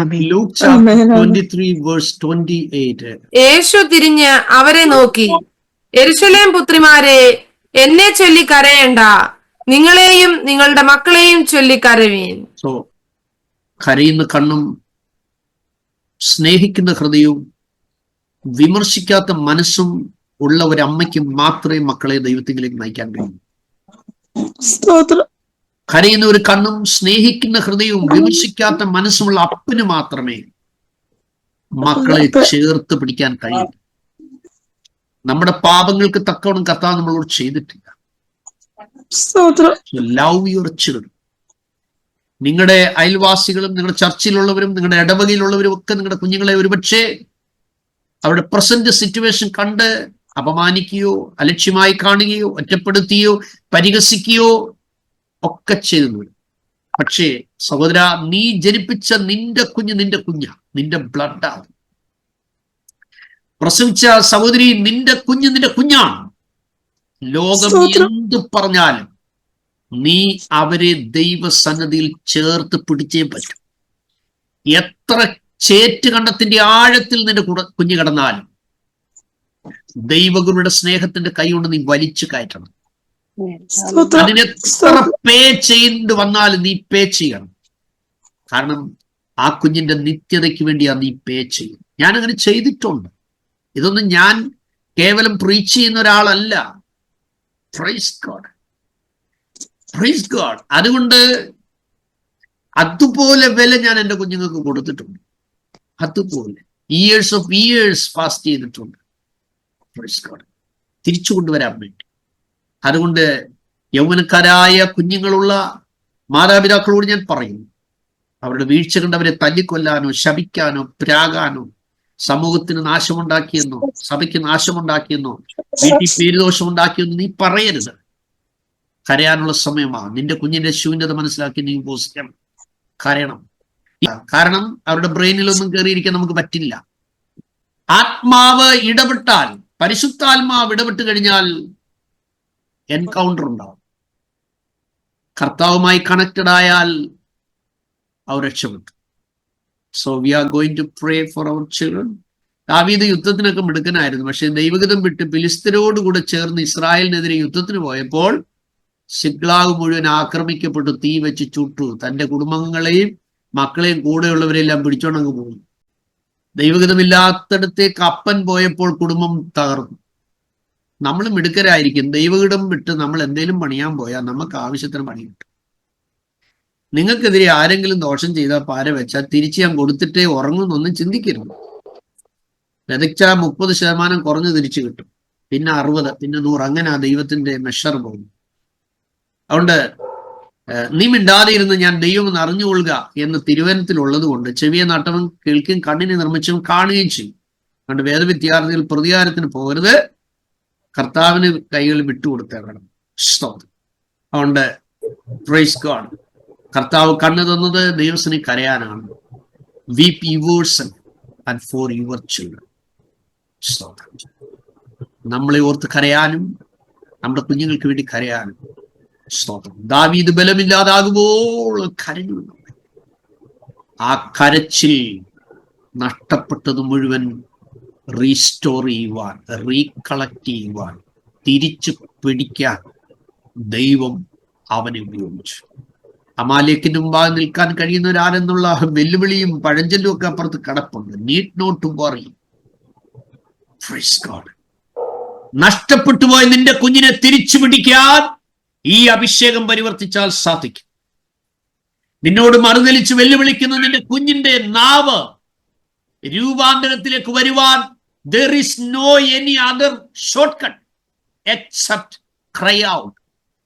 Luke chapter 23 verse 28. യേശു തിരിഞ്ഞ് അവരെ നോക്കി, യെരൂശലേം പുത്രിമാരെ, എന്നെ ചൊല്ലി കരയേണ്ട, നിങ്ങളെയും നിങ്ങളുടെ മക്കളെയും ചൊല്ലി കരവീൻ. So, കരയുന്ന കണ്ണും സ്നേഹിക്കുന്ന ഹൃദയവും വിമർശിക്കാത്ത മനസ്സും ഉള്ള ഒരു അമ്മയ്ക്ക് മാത്രമേ മക്കളെ ദൈവത്തിലേക്ക് നയിക്കാൻ കഴിയൂ. കരയുന്ന ഒരു കണ്ണും സ്നേഹിക്കുന്ന ഹൃദയവും വിമർശിക്കാത്ത മനസ്സുമുള്ള അപ്പന് മാത്രമേ മക്കളെ ചേർത്ത് പിടിക്കാൻ കഴിയൂ. നമ്മുടെ പാപങ്ങൾക്ക് തക്കവണ്ണം കർത്താവ് നമ്മളോട് ചെയ്തിട്ടില്ല. Love your children. നിങ്ങളുടെ അയൽവാസികളും നിങ്ങളുടെ ചർച്ചിലുള്ളവരും നിങ്ങളുടെ ഇടവകയിലുള്ളവരും ഒക്കെ നിങ്ങളുടെ കുഞ്ഞുങ്ങളെ ഒരുപക്ഷെ അവരുടെ പ്രസന്റ് സിറ്റുവേഷൻ കണ്ട് അപമാനിക്കുകയോ അലക്ഷ്യമായി കാണുകയോ ഒറ്റപ്പെടുത്തുകയോ പരിഹസിക്കുകയോ ഒക്കെ ചെയ്തു. പക്ഷേ സഹോദര, നീ ജനിപ്പിച്ച നിന്റെ കുഞ്ഞ് നിന്റെ ബ്ലഡാണ്. പ്രസവിച്ച സഹോദരി, നിന്റെ കുഞ്ഞാണ്. ലോകം എന്ത് പറഞ്ഞാലും നീ അവരെ ദൈവസന്നിധിയിൽ ചേർത്ത് പിടിച്ചേ പറ്റും. എത്ര ചേറ്റ് കണ്ടത്തിന്റെ ആഴത്തിൽ നിന്റെ കുഞ്ഞ് കിടന്നാലും ദൈവഗുരുയുടെ സ്നേഹത്തിന്റെ കൈ കൊണ്ട് നീ വലിച്ചു കയറ്റണം. അതിനെത്ര പേ ചെയ്യേണ്ടി വന്നാലും നീ പേ ചെയ്യണം. കാരണം ആ കുഞ്ഞിന്റെ നിത്യതയ്ക്ക് വേണ്ടിയാ നീ പേ ചെയ്യും. ഞാനങ്ങനെ ചെയ്തിട്ടുണ്ട്. ഇതൊന്നും ഞാൻ കേവലം പ്രീച്ച് ചെയ്യുന്ന ഒരാളല്ല. Praise God, praise God. അതുകൊണ്ട് അതുപോലെ വില ഞാൻ എൻ്റെ കുഞ്ഞുങ്ങൾക്ക് കൊടുത്തിട്ടുണ്ട്. അതുപോലെ ഇയേഴ്സ് ഫാസ്റ്റ് ചെയ്തിട്ടുണ്ട്. പ്രൈസ് ഗോഡ്, തിരിച്ചു കൊണ്ടുവരാൻ വേണ്ടി. അതുകൊണ്ട് യൗവനക്കാരായ കുഞ്ഞുങ്ങളുള്ള മാതാപിതാക്കളോട് ഞാൻ പറയുന്നു, അവരുടെ വീഴ്ച കണ്ട് അവരെ തല്ലിക്കൊല്ലാനോ ശപിക്കാനോ പ്രാകാനോ സമൂഹത്തിന് നാശമുണ്ടാക്കിയെന്നോ സഭയ്ക്ക് നാശമുണ്ടാക്കിയെന്നോ വീട്ടിൽ പേരുദോഷം ഉണ്ടാക്കിയെന്നോ നീ പറയരുത്. കരയാനുള്ള സമയമാണ്. നിന്റെ കുഞ്ഞിന്റെ ശൂന്യത മനസ്സിലാക്കി നീ ഉപസിക്കണം, കരയണം. കാരണം അവരുടെ ബ്രെയിനിലൊന്നും കയറിയിരിക്കാൻ നമുക്ക് പറ്റില്ല. ആത്മാവ് ഇടപെട്ടാൽ, പരിശുദ്ധാത്മാവ് ഇടപെട്ട് കഴിഞ്ഞാൽ എൻകൗണ്ടർ ഉണ്ടാവും. കർത്താവുമായി കണക്റ്റഡ് ആയാൽ അവർ രക്ഷപ്പെട്ടു. So we are going to pray for our children. David യുദ്ധത്തിനൊക്കെ മിടുക്കനായിരുന്നു. പക്ഷെ ദൈവഗതം വിട്ട് ഫിലിസ്തരോടുകൂടെ ചേർന്ന് ഇസ്രായേലിനെതിരെ യുദ്ധത്തിന് പോയപ്പോൾ സിഗ്ലാഗ് മുഴുവൻ ആക്രമിക്കപ്പെട്ടു, തീ വെച്ച് ചുട്ടു. തന്റെ കുടുംബങ്ങളെയും മക്കളെയും കൂടെയുള്ളവരെല്ലാം പിടിച്ചോണ്ടങ്ങ് പോയി. ദൈവഗതമില്ലാത്തടത്തേക്ക് അപ്പൻ പോയപ്പോൾ കുടുംബം തകർന്നു. നമ്മൾ മിടുക്കരായിരിക്കും. ദൈവഗിടം വിട്ട് നമ്മൾ എന്തെങ്കിലും പണിയാൻ പോയാൽ നമുക്ക് ആവശ്യത്തിന് പണി കിട്ടും. നിങ്ങൾക്കെതിരെ ആരെങ്കിലും ദോഷം ചെയ്താൽ പാര വെച്ചാൽ തിരിച്ച് ഞാൻ കൊടുത്തിട്ടേ ഉറങ്ങുന്നൊന്നും ചിന്തിക്കരുത്. വിതച്ചാൽ 30% കുറഞ്ഞ് തിരിച്ചു കിട്ടും, പിന്നെ 60, പിന്നെ 100. അങ്ങനെ ആ ദൈവത്തിന്റെ മെഷർ പോകും. അതുകൊണ്ട് നീ മിണ്ടാതെ ഇരുന്ന് ഞാൻ ദൈവം എന്ന് അറിഞ്ഞുകൊള്ളുക എന്ന് തിരുവനത്തിലുള്ളത് കൊണ്ട് ചെവിയെ നട്ടവൻ കേൾക്കുകയും കണ്ണിനെ നിർമ്മിച്ചവൻ കാണുകയും ചെയ്യും. അതുകൊണ്ട് വേദവിദ്യാർത്ഥികൾ പ്രതികാരത്തിന് പോകരുത്, കർത്താവിന് കൈകൾ വിട്ടുകൊടുത്തേക്കണം. അതുകൊണ്ട് പ്രൈസ് ഗോഡ്, കർത്താവ് കണ്ണു തന്നത് ദൈവത്തിന് കരയാനാണ്. Weep yourselves and for your children. നമ്മളെ ഓർത്ത് കരയാനും നമ്മുടെ കുഞ്ഞുങ്ങൾക്ക് വേണ്ടി കരയാനും സ്തോത്രം. ദാവീദ് ബലമില്ലാതാകുമ്പോൾ കരഞ്ഞു. ആ കരച്ചിൽ നഷ്ടപ്പെട്ടത് മുഴുവൻ റീസ്റ്റോർ ചെയ്യുവാൻ, റീകളക്ട് ചെയ്യുവാൻ, തിരിച്ചു പിടിക്കാൻ ദൈവം അവനെ ഉപയോഗിച്ചു. അമാലേക്കിന്റെ മുമ്പാകെ നിൽക്കാൻ കഴിയുന്നവരാരെന്നുള്ള വെല്ലുവിളിയും പഴഞ്ചൊല്ലും ഒക്കെ അപ്പുറത്ത് കിടപ്പുണ്ട്. Need not to worry. Praise God. നഷ്ടപ്പെട്ടു പോയ നിന്റെ കുഞ്ഞിനെ തിരിച്ചു പിടിക്കാൻ ഈ അഭിഷേകം പരിവർത്തിച്ചാൽ സാധിക്കും. നിന്നോട് മറുതലിച്ച് വെല്ലുവിളിക്കുന്ന നിന്റെ കുഞ്ഞിന്റെ നാവ് രൂപാന്തരത്തിലേക്ക് വരുവാൻ there is no any other shortcut except cry out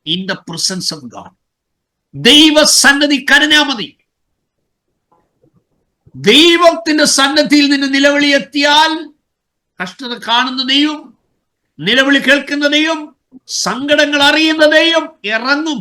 in the presence of God. ദൈവസന്നിധി കരഞ്ഞാൽ മതി. ദൈവത്തിന്റെ സന്നിധിയിൽ നിന്ന് നിലവിളി എത്തിയാൽ കഷ്ടത കാണുന്ന ദൈവം, നിലവിളി കേൾക്കുന്ന ദൈവം, സങ്കടങ്ങൾ അറിയുന്ന ദൈവം ഇറങ്ങും.